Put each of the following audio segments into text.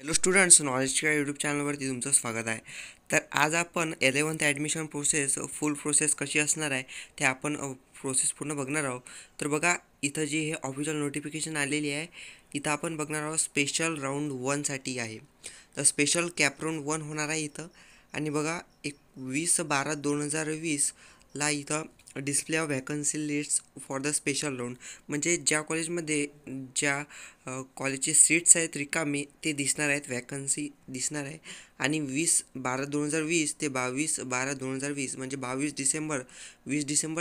Hello students, नॉलेजच्या YouTube चॅनलवरती तुमचं स्वागत आहे. तर आज आपण 11th ॲडमिशन प्रोसेस फुल प्रोसेस कशी असणार आहे ते आपण प्रोसेस पूर्ण बघणार आहोत. तर बघा, इथं जी हे ऑफिशियल नोटिफिकेशन आलेली आहे, इथं आपण बघणार आहोत स्पेशल राऊंड 1साठी आहे. तर स्पेशल कॅप राऊंड 1 होणार आहे इथं. आणि बघा, 21/12/2020ला इथं display of vacancy list for the special round, म्हणजे ज्या कॉलेजमध्ये ज्या कॉलेजचे सीट्स आहेत रिकामी ते दिसणार आहेत, वॅकन्सी दिसणार आहे. आणि 20/12/2020 ते 22/12/2020 म्हणजे 20 डिसेंबर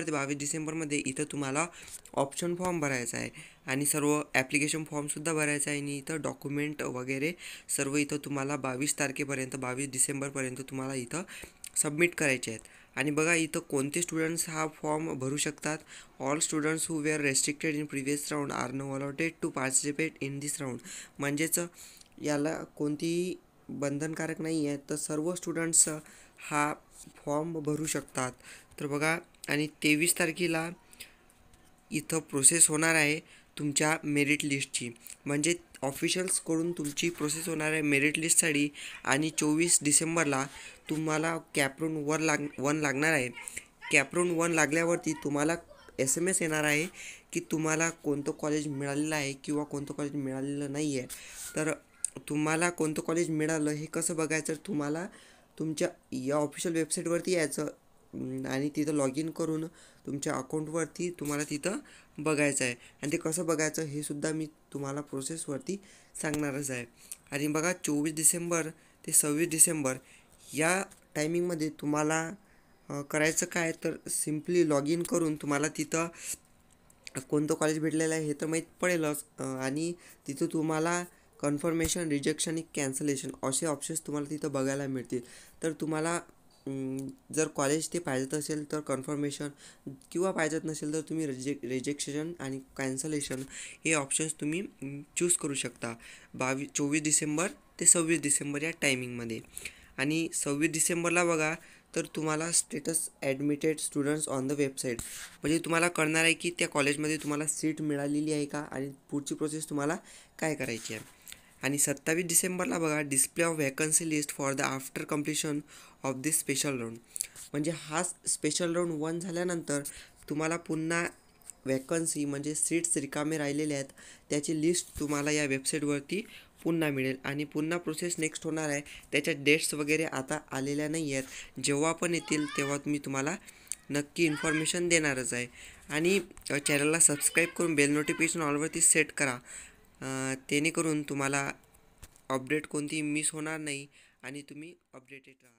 ते 22 डिसेंबरमध्ये इथं तुम्हाला ऑप्शन फॉर्म भरायचा आहे आणि सर्व ॲप्लिकेशन फॉर्मसुद्धा भरायचा आहे. आणि इथं डॉक्युमेंट वगैरे सर्व इथं तुम्हाला 22 तारखेपर्यंत 22 डिसेंबरपर्यंत तुम्हाला इथं सबमिट करायचे आहेत. आणि बघा, इथं कोणते स्टुडंट्स हा फॉर्म भरू शकतात. All students who were restricted in previous round are now allotted to participate in this round. म्हणजेच याला कोणतीही बंधनकारक नाही आहे, तर सर्व स्टुडंट्स हा फॉर्म भरू शकतात. तर बघा, आणि 23 तारखेला इथं प्रोसेस होणार आहे तुमच्या मेरिट लिस्टची, म्हणजे ऑफिशियल्सकडून तुमची प्रोसेस होणार आहे मेरिट लिस्टसाठी. आणि 24 डिसेंबरला तुम्हाला कॅपराऊंड 1 लागणार आहे. कॅपराऊंड 1 लागल्यावरती तुम्हाला SMS येणार आहे की तुम्हाला कोणतं कॉलेज मिळालेलं आहे किंवा कोणतं कॉलेज मिळालेलं नाही आहे. तर तुम्हाला कोणतं कॉलेज मिळालं हे कसं बघायचं, तुम्हाला तुमच्या या ऑफिशियल वेबसाईटवरती यायचं आणि तिथं लॉग इन करून तुमच्या अकाउंटवरती तुम्हाला तिथं बघायचं आहे. आणि ते कसं बघायचं हे सुद्धा मी तुम्हाला प्रोसेसवरती सांगणारच आहे. आणि बघा, 24 डिसेंबर ते 26 डिसेंबर या टायमिंगमध्ये तुम्हाला करायचं काय, तर सिम्पली लॉग इन करून तुम्हाला तिथं कोणतं कॉलेज भेटलेलं आहे हे तर माहीत पडेलच. आणि तिथं तुम्हाला कन्फर्मेशन, रिजेक्शन आणि कॅन्सलेशन असे ऑप्शन्स तुम्हाला तिथं बघायला मिळतील. तर तुम्हाला जर कॉलेज ते पाहिजेत असेल तर कन्फर्मेशन, किंवा पाहिजेत नसेल तर तुम्ही रिजेक्शन आणि कॅन्सलेशन हे ऑप्शन्स तुम्ही चूज करू शकता 24 डिसेंबर ते 26 डिसेंबर या टायमिंगमध्ये. आणि 26 डिसेंबरला बघा, तर तुम्हाला status admitted students on the website, म्हणजे तुम्हाला कळणार आहे की त्या कॉलेजमध्ये तुम्हाला सीट मिळालेली आहे का आणि पुढची प्रोसेस तुम्हाला काय करायची आहे. आणि 27 डिसेंबरला बघा, display of vacancy list for the after completion of this special round, म्हणजे हा स्पेशल राऊंड 1 झाल्यानंतर तुम्हाला पुन्हा वॅकन्सी म्हणजे सीट्स रिकामे राहिलेले आहेत त्याची लिस्ट तुम्हाला या वेबसाईटवरती पुन्हा मिळेल. आणि पुन्हा प्रोसेस नेक्स्ट होणार आहे, त्याच्या डेट्स वगैरे आता आलेल्या नाही आहेत. जेव्हा पण येतील तेव्हा मी तुम्हाला नक्की इन्फॉर्मेशन देणारच आहे. आणि चॅनलला सबस्क्राईब करून बेल नोटिफिकेशन ऑलवरती सेट करा, जेणेकरून तुम्हाला अपडेट कोणती मिस होणार नाही आणि तुम्ही अपडेटेड राहा.